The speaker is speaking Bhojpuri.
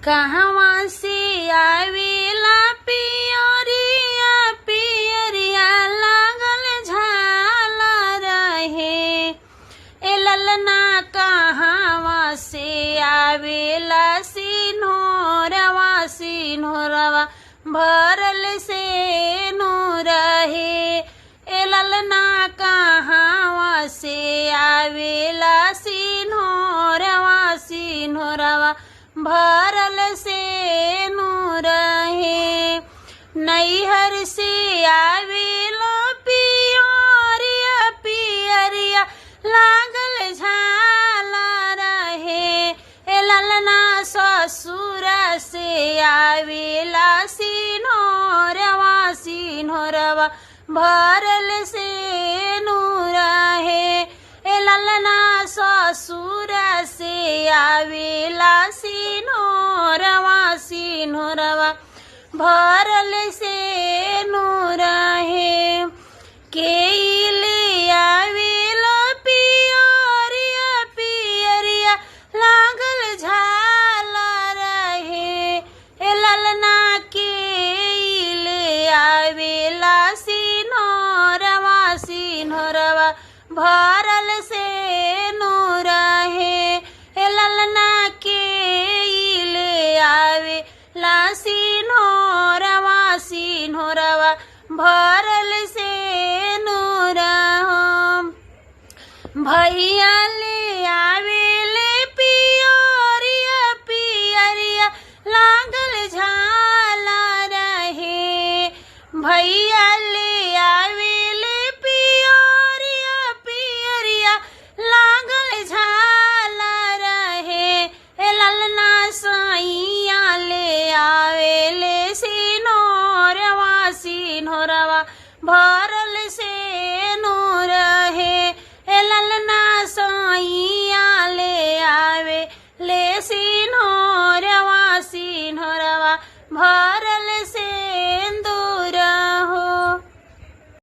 कहवा से आवेला पियरिया पियरिया लागल झालर हे। ए ललना कहवा से आवेला सिन्होरवा सिन्होरवा भरल से नूर हे। ए ललना कहवा से आवेला सिन्होरवा सिन्होरवा भरल से नूर हे। नैहर से आवेला पियरिया पियरिया लागल झालर हे। ए ललना ससुर से आवेला सिन्होरवा सिन्होरवा भरल से नूर हे। ए ललना ससुर से आवेला सिन्होरवा सिन्होरवा भरल से नूर हे। केले आवेला पियरिया पियरिया लागल झालर हे। ए ललना केले आवेला सिन्होरवा सिन्होरवा भरल से नूर हे। ए ललना केले आवेला सिन्होरवा सिन्होरवा भरल से नूर हो। भैया ले आवेले पियरिया पियरिया लागल झालर हे। भैया ले आवेले पियरिया पियरिया लागल झालर हे। ए ललना सैया ले आवेले सिन्होरवा सिन्होरवा भरल से नूर हे। ए ललना सैया ले आवेले सिन्होरवा सिन्होरवा भरल